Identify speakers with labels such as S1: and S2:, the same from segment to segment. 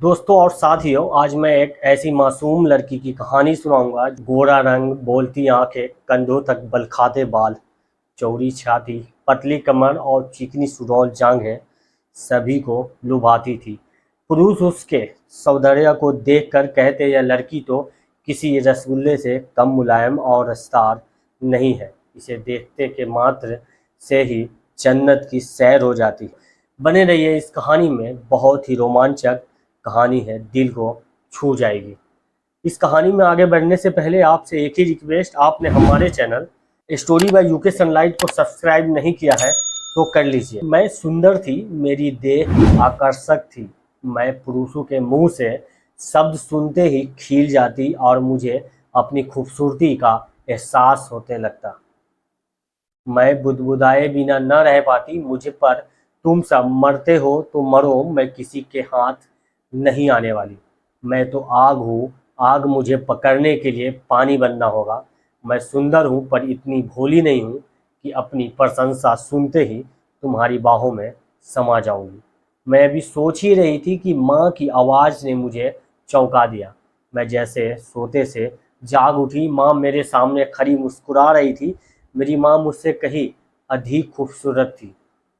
S1: दोस्तों और साथियों, आज मैं एक ऐसी मासूम लड़की की कहानी सुनाऊंगा। गोरा रंग, बोलती आंखें, कंधों तक बल खाते बाल, चौड़ी छाती, पतली कमर और चिकनी सुडौल जांघें सभी को लुभाती थी। पुरुष उसके सौंदर्य को देखकर कहते, यह लड़की तो किसी रसगुल्ले से कम मुलायम और रसदार नहीं है। इसे देखते के मात्र से ही जन्नत की सैर हो जाती। बने रहिए इस कहानी में, बहुत ही रोमांचक कहानी है, दिल को छू जाएगी। इस कहानी में आगे बढ़ने से पहले आपसे एक ही रिक्वेस्ट, आपने हमारे channel story by UK sunlight को सब्सक्राइब नहीं किया है तो कर लीजिए। मैं सुंदर थी, मेरी देह आकर्षक थी। मैं पुरुषों के मुंह से शब्द सुनते ही खिल जाती और मुझे अपनी खूबसूरती का एहसास होने लगता। मैं बुदबुदाए बिना न रह पाती। मुझ पर तुम सब मरते हो तो मरो, मैं किसी के हाथ नहीं आने वाली। मैं तो आग हूँ, आग मुझे पकड़ने के लिए पानी बनना होगा। मैं सुंदर हूँ पर इतनी भोली नहीं हूँ कि अपनी प्रशंसा सुनते ही तुम्हारी बाहों में समा जाऊंगी। मैं अभी सोच ही रही थी कि माँ की आवाज़ ने मुझे चौंका दिया। मैं जैसे सोते से जाग उठी। माँ मेरे सामने खड़ी मुस्कुरा रही थी। मेरी माँ मुझसे कहीं अधिक खूबसूरत थी,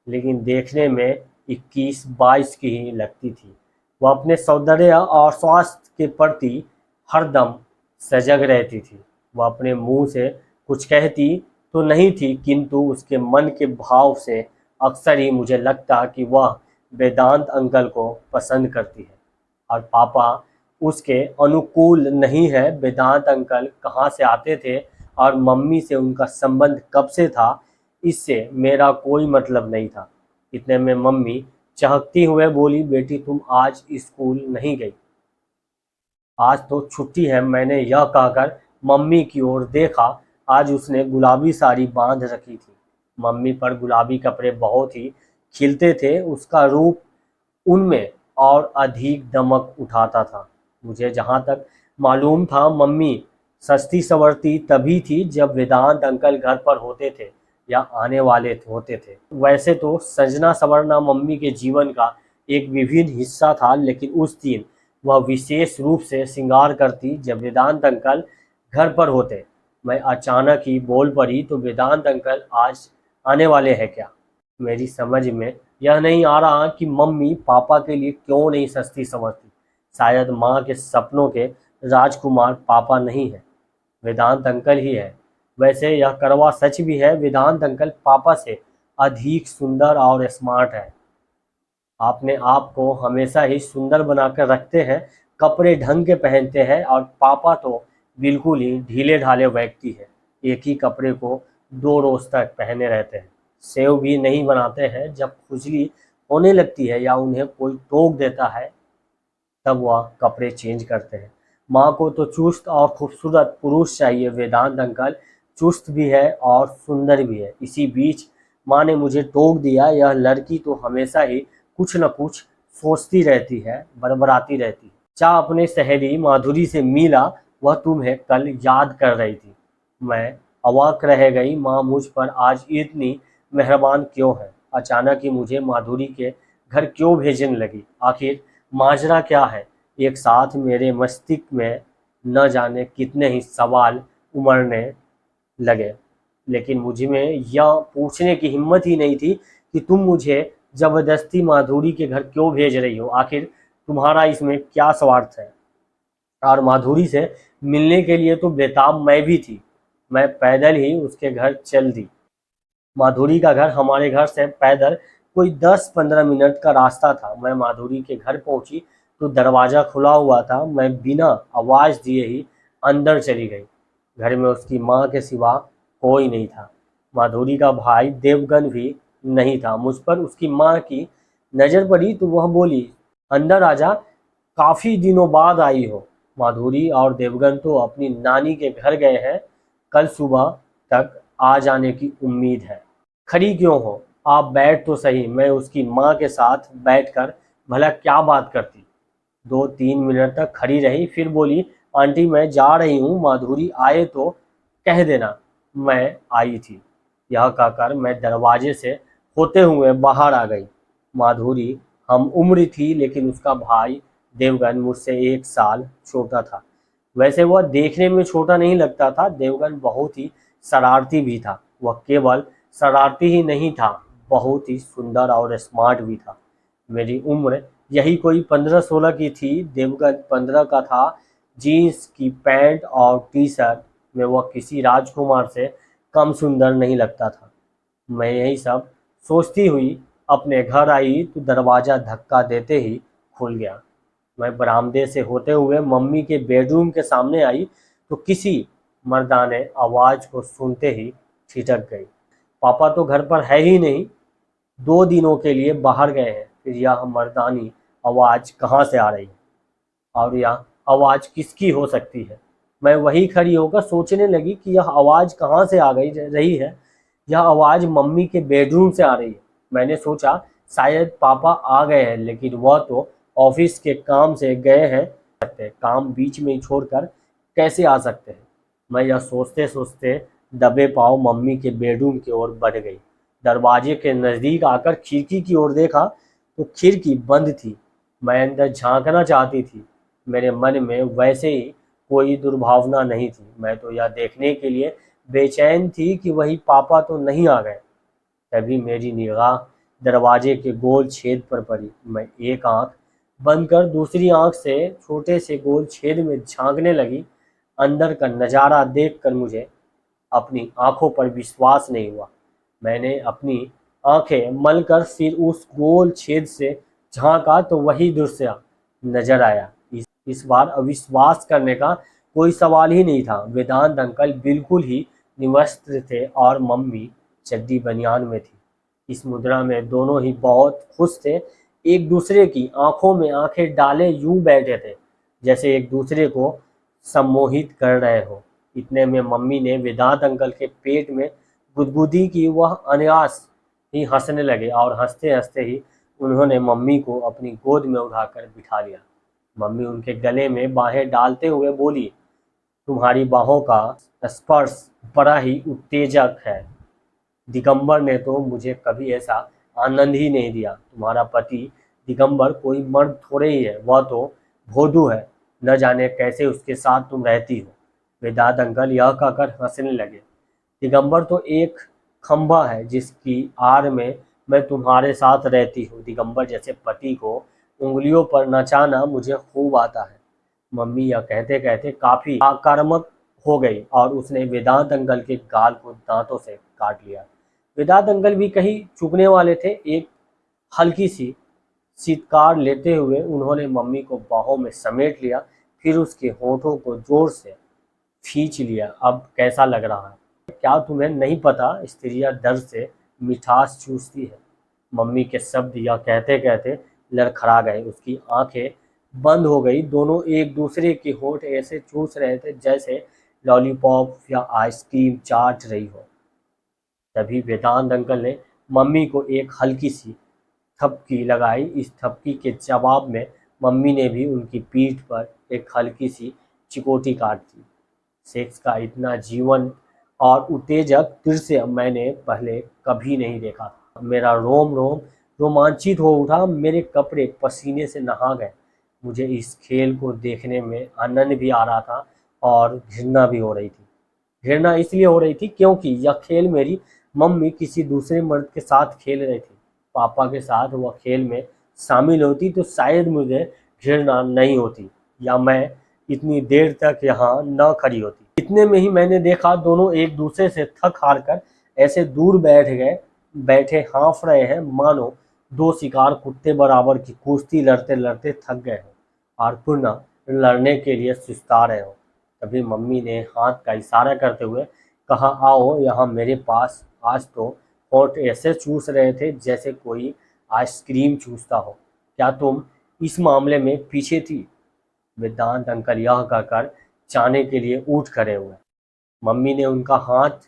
S1: लेकिन देखने में 21-22 की ही लगती थी। वह अपने सौंदर्य और स्वास्थ्य के प्रति हरदम सजग रहती थी। वह अपने मुंह से कुछ कहती तो नहीं थी, किंतु उसके मन के भाव से अक्सर ही मुझे लगता कि वह वेदांत अंकल को पसंद करती है और पापा उसके अनुकूल नहीं है। वेदांत अंकल कहाँ से आते थे और मम्मी से उनका संबंध कब से था, इससे मेरा कोई मतलब नहीं था। इतने में मम्मी चहकती हुए बोली, बेटी तुम आज स्कूल नहीं गई? आज तो छुट्टी है। मैंने यह कहकर मम्मी की ओर देखा। आज उसने गुलाबी साड़ी बांध रखी थी। मम्मी पर गुलाबी कपड़े बहुत ही खिलते थे। उसका रूप उनमें और अधिक दमक उठाता था। मुझे जहाँ तक मालूम था, मम्मी सस्ती संवरती तभी थी जब वेदांत अंकल घर पर होते थे या आने वाले होते थे। वैसे तो सजना संवरना मम्मी के जीवन का एक विभिन्न हिस्सा था, लेकिन उस दिन वह विशेष रूप से श्रृंगार करती जब वेदांत अंकल घर पर होते। मैं अचानक ही बोल पड़ी, तो वेदांत अंकल आज आने वाले हैं क्या? मेरी समझ में यह नहीं आ रहा कि मम्मी पापा के लिए क्यों नहीं सस्ती संवरती। शायद माँ के सपनों के राजकुमार पापा नहीं है, वेदांत अंकल ही है। वैसे यह कड़वा सच भी है, वेदांत अंकल पापा से अधिक सुंदर और स्मार्ट है। अपने आप को हमेशा ही सुंदर बनाकर रखते हैं, कपड़े ढंग के पहनते हैं, और पापा तो बिल्कुल ही ढीले ढाले व्यक्ति है। एक ही कपड़े को 2 रोज तक पहने रहते हैं, सेव भी नहीं बनाते हैं। जब खुजली होने लगती है या उन्हें कोई टोक देता है तब वह कपड़े चेंज करते हैं। माँ को तो चुस्त और खूबसूरत पुरुष चाहिए। वेदांत अंकल चुस्त भी है और सुंदर भी है। इसी बीच माँ ने मुझे टोक दिया, यह लड़की तो हमेशा ही कुछ न कुछ सोचती रहती है, बड़बड़ाती रहती है। चाह अपने सहेली माधुरी से मिला, वह तुम्हें कल याद कर रही थी। मैं अवाक रह गई, माँ मुझ पर आज इतनी मेहरबान क्यों है? अचानक ही मुझे माधुरी के घर क्यों भेजने लगी? आखिर माजरा क्या है? एक साथ मेरे मस्तिष्क में न जाने कितने ही सवाल उमड़ने लगे, लेकिन मुझ में यह पूछने की हिम्मत ही नहीं थी कि तुम मुझे जबरदस्ती माधुरी के घर क्यों भेज रही हो। आखिर तुम्हारा इसमें क्या स्वार्थ है? और माधुरी से मिलने के लिए तो बेताब मैं भी थी। मैं पैदल ही उसके घर चल दी। माधुरी का घर हमारे घर से पैदल कोई 10-15 मिनट का रास्ता था। मैं माधुरी के घर पहुंची तो दरवाज़ा खुला हुआ था। मैं बिना आवाज़ दिए ही अंदर चली गई। घर में उसकी माँ के सिवा कोई नहीं था। माधुरी का भाई देवगन भी नहीं था। मुझ पर उसकी माँ की नज़र पड़ी तो वह बोली, अंदर आजा, काफ़ी दिनों बाद आई हो। माधुरी और देवगन तो अपनी नानी के घर गए हैं, कल सुबह तक आ जाने की उम्मीद है। खड़ी क्यों हो? आप बैठ तो सही। मैं उसकी माँ के साथ बैठकर भला क्या बात करती। 2-3 मिनट तक खड़ी रही, फिर बोली, आंटी मैं जा रही हूँ, माधुरी आए तो कह देना मैं आई थी। यह कहकर मैं दरवाजे से होते हुए बाहर आ गई। माधुरी हम उम्र थी, लेकिन उसका भाई देवगन मुझसे 1 साल छोटा था। वैसे वह देखने में छोटा नहीं लगता था। देवगन बहुत ही शरारती भी था। वह केवल शरारती ही नहीं था, बहुत ही सुंदर और स्मार्ट भी था। मेरी उम्र यही कोई 15-16 की थी। देवगन 15 का था। जीन्स की पैंट और टी शर्ट में वह किसी राजकुमार से कम सुंदर नहीं लगता था। मैं यही सब सोचती हुई अपने घर आई तो दरवाज़ा धक्का देते ही खुल गया। मैं बरामदे से होते हुए मम्मी के बेडरूम के सामने आई तो किसी मर्दाने आवाज़ को सुनते ही ठिठक गई। पापा तो घर पर है ही नहीं, 2 दिनों के लिए बाहर गए हैं। फिर यह मर्दानी आवाज़ कहाँ से आ रही है और यह आवाज़ किसकी हो सकती है? मैं वहीं खड़ी होकर सोचने लगी कि यह आवाज़ कहाँ से आ गई रही है। यह आवाज़ मम्मी के बेडरूम से आ रही है। मैंने सोचा शायद पापा आ गए हैं, लेकिन वह तो ऑफिस के काम से गए हैं। काम बीच में ही छोड़कर कैसे आ सकते हैं? मैं यह सोचते सोचते दबे पाँव मम्मी के बेडरूम की ओर बढ़ गई। दरवाजे के नज़दीक आकर खिड़की की ओर देखा तो खिड़की बंद थी। मैं अंदर झांकना चाहती थी। मेरे मन में वैसे ही कोई दुर्भावना नहीं थी। मैं तो यह देखने के लिए बेचैन थी कि वही पापा तो नहीं आ गए। तभी मेरी निगाह दरवाजे के गोल छेद पर पड़ी। मैं एक आंख बंद कर दूसरी आंख से छोटे से गोल छेद में झांकने लगी। अंदर का नज़ारा देखकर मुझे अपनी आंखों पर विश्वास नहीं हुआ। मैंने अपनी आंखें मलकर फिर उस गोल छेद से झांका तो वही दृश्य नजर आया। इस बार अविश्वास करने का कोई सवाल ही नहीं था। वेदांत अंकल बिल्कुल ही निवस्त्र थे और मम्मी चड्डी बनियान में थी। इस मुद्रा में दोनों ही बहुत खुश थे। एक दूसरे की आंखों में आंखें डाले यूं बैठे थे जैसे एक दूसरे को सम्मोहित कर रहे हो। इतने में मम्मी ने वेदांत अंकल के पेट में गुदगुदी की। वह अनायास ही हंसने लगे और हंसते हंसते ही उन्होंने मम्मी को अपनी गोद में उठाकर बिठा लिया। मम्मी उनके गले में बाहें डालते हुए बोली, तुम्हारी बाहों का स्पर्श बड़ा ही उत्तेजक है। दिगंबर ने तो मुझे कभी ऐसा आनंद ही नहीं दिया। तुम्हारा पति दिगंबर कोई मर्द थोड़े ही है, वह तो भोदू है। न जाने कैसे उसके साथ तुम रहती हो। वेदांत अंकल यह कहकर हंसने लगे। दिगंबर तो एक खंभा है जिसकी आड़ में मैं तुम्हारे साथ रहती हूँ। दिगंबर जैसे पति को उंगलियों पर नचाना मुझे खूब आता है। मम्मी यह कहते कहते काफी आक्रामक हो गई और उसने वेदांत अंकल के गाल को दांतों से काट लिया। वेदांत अंकल भी कहीं चुकने वाले थे। एक हल्की सी चीत्कार लेते हुए उन्होंने मम्मी को बाहों में समेट लिया, फिर उसके होठों को जोर से खींच लिया। अब कैसा लग रहा है? क्या तुम्हें नहीं पता, स्त्रियां दर्द से मिठास चूसती है। मम्मी के शब्द यह कहते कहते लड़खड़ा गए। उसकी आंखें बंद हो गई। दोनों एक दूसरे के होठ ऐसे चूस रहे थे जैसे लॉलीपॉप या आइसक्रीम चाट रही हो। तभी वेदांत अंकल ने मम्मी को एक हल्की सी थपकी लगाई। इस थपकी के जवाब में मम्मी ने भी उनकी पीठ पर एक हल्की सी चिकोटी काट दी। सेक्स का इतना जीवन और उत्तेजक दृश्य मैंने पहले कभी नहीं देखा था। मेरा रोम रोम रोमांचित हो उठा। मेरे कपड़े पसीने से नहा गए। मुझे इस खेल को देखने में आनंद भी आ रहा था और घृणा भी हो रही थी। घृणा इसलिए हो रही थी क्योंकि यह खेल मेरी मम्मी किसी दूसरे मर्द के साथ खेल रही थी। पापा के साथ वह खेल में शामिल होती तो शायद मुझे घृणा नहीं होती या मैं इतनी देर तक यहाँ न खड़ी होती। इतने में ही मैंने देखा दोनों एक दूसरे से थक हार कर ऐसे दूर बैठे हाँफ रहे हैं मानो दो शिकार कुत्ते बराबर की कुश्ती लड़ते लड़ते थक गए हो और पुनः लड़ने के लिए सुस्ता रहे हो। तभी मम्मी ने हाथ का इशारा करते हुए कहा, आओ यहाँ मेरे पास। आज तो होठ ऐसे चूस रहे थे जैसे कोई आइसक्रीम चूसता हो। क्या तुम इस मामले में पीछे थी? वेदांत अंकल यह कहकर जाने के लिए उठ खड़े हुए। मम्मी ने उनका हाथ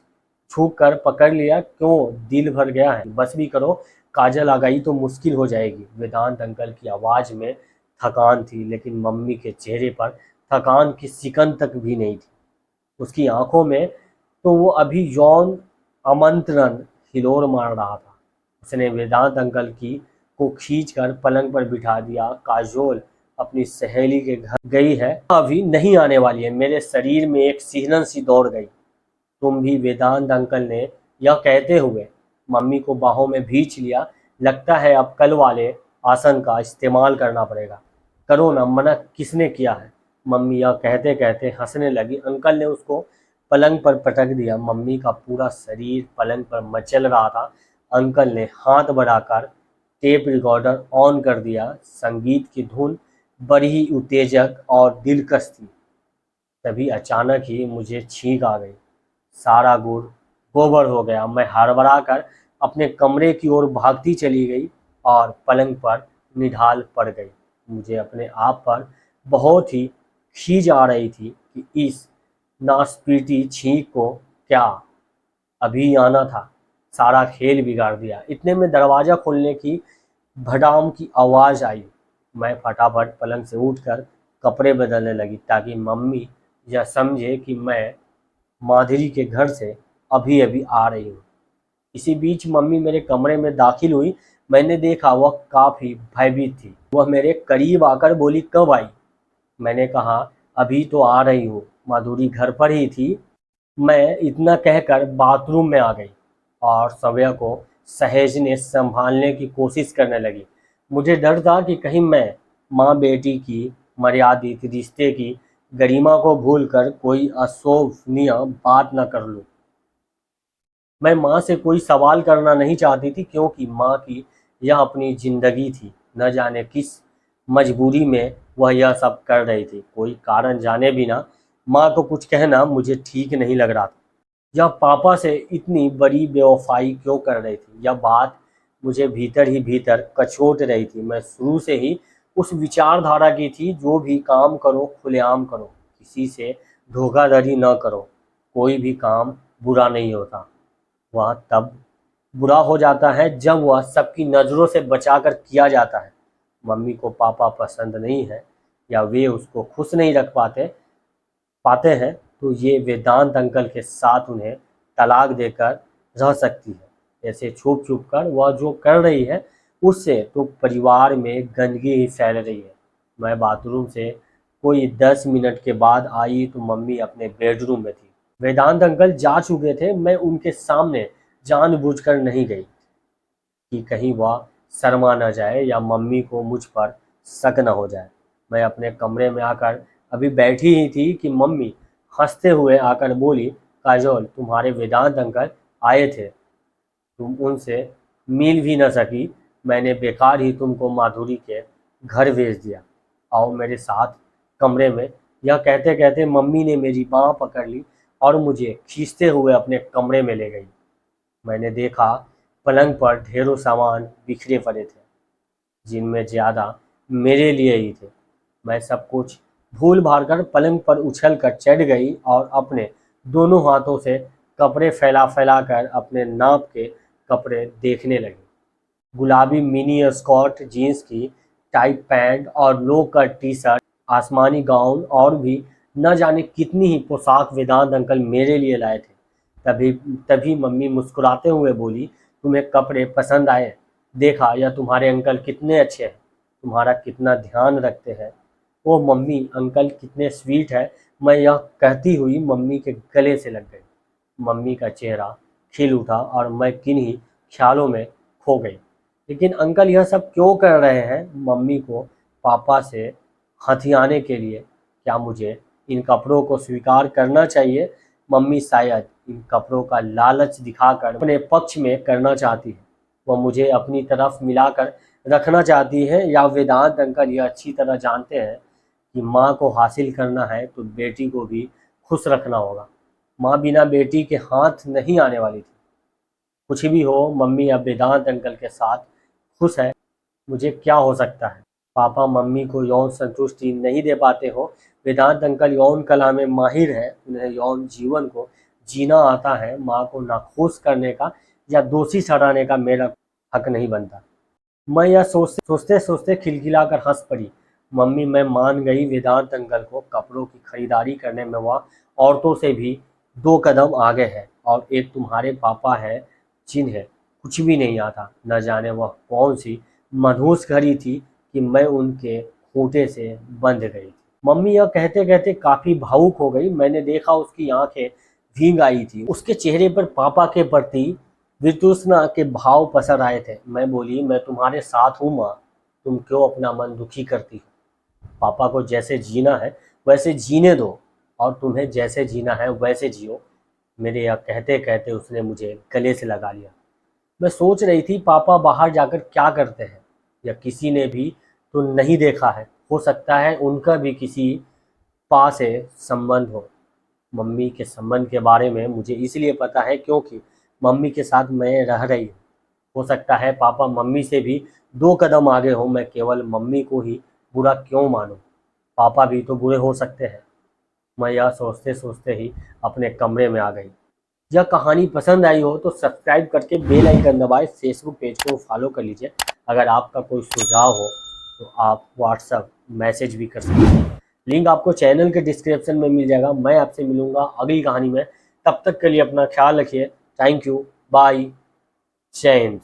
S1: छू कर पकड़ लिया। क्यों, दिल भर गया है? बस भी करो, काजल आ गई तो मुश्किल हो जाएगी। वेदांत अंकल की आवाज़ में थकान थी, लेकिन मम्मी के चेहरे पर थकान की सिकन तक भी नहीं थी। उसकी आंखों में तो वो अभी यौन आमंत्रण हिलोर मार रहा था। उसने वेदांत अंकल की को खींचकर पलंग पर बिठा दिया। काजोल अपनी सहेली के घर गई है, अभी नहीं आने वाली है। मेरे शरीर में एक सिहरन सी दौड़ गई। तुम भी, वेदांत अंकल ने यह कहते हुए मम्मी को बाहों में भींच लिया। लगता है अब कल वाले आसन का इस्तेमाल करना पड़ेगा। करो ना, मना किसने किया है? मम्मी यह कहते कहते हंसने लगी। अंकल ने उसको पलंग पर पटक दिया। मम्मी का पूरा शरीर पलंग पर मचल रहा था। अंकल ने हाथ बढ़ाकर टेप रिकॉर्डर ऑन कर दिया। संगीत की धुन बड़ी ही उत्तेजक और दिलकश थी। तभी अचानक ही मुझे छींक आ गई। सारा गुड़ गोबर हो गया। मैं हड़बड़ा कर अपने कमरे की ओर भागती चली गई और पलंग पर निढाल पड़ गई। मुझे अपने आप पर बहुत ही खीज आ रही थी कि इस नासपीटी छींक को क्या अभी आना था, सारा खेल बिगाड़ दिया। इतने में दरवाज़ा खोलने की भडाम की आवाज़ आई। मैं फटाफट पलंग से उठकर कपड़े बदलने लगी ताकि मम्मी यह समझे कि मैं माधुरी के घर से अभी अभी आ रही हूँ। इसी बीच मम्मी मेरे कमरे में दाखिल हुई। मैंने देखा वह काफ़ी भयभीत थी। वह मेरे करीब आकर बोली, कब आई? मैंने कहा, अभी तो आ रही हूँ। माधुरी घर पर ही थी। मैं इतना कहकर बाथरूम में आ गई और सव्या को सहेजने संभालने की कोशिश करने लगी। मुझे डर था कि कहीं मैं माँ बेटी की मर्यादित रिश्ते की गरिमा को भूलकर कोई अशोभनीय बात न कर लूँ। मैं माँ से कोई सवाल करना नहीं चाहती थी क्योंकि माँ की यह अपनी जिंदगी थी। न जाने किस मजबूरी में वह यह सब कर रही थी। कोई कारण जाने बिना माँ को कुछ कहना मुझे ठीक नहीं लग रहा था। यह पापा से इतनी बड़ी बेवफाई क्यों कर रही थी? यह बात मुझे भीतर ही भीतर कचोट रही थी। मैं शुरू से ही उस विचारधारा की थी, जो भी काम करो खुलेआम करो, किसी से धोखाधड़ी न करो। कोई भी काम बुरा नहीं होता, वह तब बुरा हो जाता है जब वह सबकी नज़रों से बचाकर किया जाता है। मम्मी को पापा पसंद नहीं है या वे उसको खुश नहीं रख पाते हैं तो ये वेदांत अंकल के साथ उन्हें तलाक देकर रह सकती है। ऐसे छुप छुप कर वह जो कर रही है उससे तो परिवार में गंदगी ही फैल रही है। मैं बाथरूम से कोई 10 मिनट के बाद आई तो मम्मी अपने बेडरूम में थी। वेदांत अंकल जा चुके थे। मैं उनके सामने जानबूझकर नहीं गई कि कहीं वह शर्मा न जाए या मम्मी को मुझ पर शक न हो जाए। मैं अपने कमरे में आकर अभी बैठी ही थी कि मम्मी हंसते हुए आकर बोली, काजोल, तुम्हारे वेदांत अंकल आए थे, तुम उनसे मिल भी न सकी। मैंने बेकार ही तुमको माधुरी के घर भेज दिया। आओ मेरे साथ कमरे में। यह कहते कहते मम्मी ने मेरी बाँह पकड़ ली और मुझे खींचते हुए अपने कमरे में ले गई। मैंने देखा पलंग पर ढेरों सामान बिखरे पड़े थे, जिनमें ज़्यादा मेरे लिए ही थे। मैं सब कुछ भूल भाल कर पलंग पर उछल कर चढ़ गई और अपने दोनों हाथों से कपड़े फैला फैला कर अपने नाप के कपड़े देखने लगी। गुलाबी मिनी स्कर्ट, जीन्स की टाइट पैंट और लो कट टी शर्ट, आसमानी गाउन और भी न जाने कितनी ही पोशाक वेदांत अंकल मेरे लिए लाए थे। तभी तभी मम्मी मुस्कुराते हुए बोली, तुम्हें कपड़े पसंद आए? देखा यह तुम्हारे अंकल कितने अच्छे हैं, तुम्हारा कितना ध्यान रखते हैं। ओ मम्मी, अंकल कितने स्वीट है। मैं यह कहती हुई मम्मी के गले से लग गई। मम्मी का चेहरा खिल उठा और मैं किन्हीं ख्यालों में खो गई। लेकिन अंकल यह सब क्यों कर रहे हैं? मम्मी को पापा से हथियाने के लिए? क्या मुझे इन कपड़ों को स्वीकार करना चाहिए? मम्मी शायद इन कपड़ों का लालच दिखाकर अपने पक्ष में करना चाहती है। वह मुझे अपनी तरफ मिलाकर रखना चाहती है, या वेदांत अंकल यह अच्छी तरह जानते हैं कि माँ को हासिल करना है तो बेटी को भी खुश रखना होगा। माँ बिना बेटी के हाथ नहीं आने वाली थी। कुछ भी हो, मम्मी अब वेदांत अंकल के साथ खुश है। मुझे क्या हो सकता है? पापा मम्मी को यौन संतुष्टि नहीं दे पाते हो। वेदांत अंकल यौन कला में माहिर है, उन्हें यौन जीवन को जीना आता है। माँ को नाखुश करने का या दोषी ठहराने का मेरा हक नहीं बनता। मैं यह सोचते सोचते खिलखिलाकर हंस पड़ी। मम्मी, मैं मान गई। वेदांत अंकल को कपड़ों की खरीदारी करने में वह औरतों से भी 2 कदम आगे है। और एक तुम्हारे पापा है जिन्हें कुछ भी नहीं आता। न जाने वह कौन सी मनहूस घड़ी थी कि मैं उनके खूंटे से बंध गई थी। मम्मी यह कहते कहते काफी भावुक हो गई। मैंने देखा उसकी आंखें भीग आई थी। उसके चेहरे पर पापा के प्रति वितृष्णा के भाव पसर आए थे। मैं बोली, मैं तुम्हारे साथ हूँ माँ, तुम क्यों अपना मन दुखी करती हो? पापा को जैसे जीना है वैसे जीने दो, और तुम्हें जैसे जीना है वैसे जियो। मेरे यह कहते कहते उसने मुझे गले से लगा लिया। मैं सोच रही थी पापा बाहर जाकर क्या करते हैं, या किसी ने भी तो नहीं देखा है। हो सकता है उनका भी किसी पास से संबंध हो। मम्मी के संबंध के बारे में मुझे इसलिए पता है क्योंकि मम्मी के साथ मैं रह रही हूँ। हो सकता है पापा मम्मी से भी 2 कदम आगे हो। मैं केवल मम्मी को ही बुरा क्यों मानूं? पापा भी तो बुरे हो सकते हैं। मैं यह सोचते सोचते ही अपने कमरे में आ गई। यह कहानी पसंद आई हो तो सब्सक्राइब करके बेल आइकन दबाएं। फेसबुक पेज को फॉलो कर लीजिए। अगर आपका कोई सुझाव हो तो आप व्हाट्सएप मैसेज भी कर सकते हैं। लिंक आपको चैनल के डिस्क्रिप्शन में मिल जाएगा। मैं आपसे मिलूंगा अगली कहानी में। तब तक के लिए अपना ख्याल रखिए। थैंक यू, बाय, जय हिंद।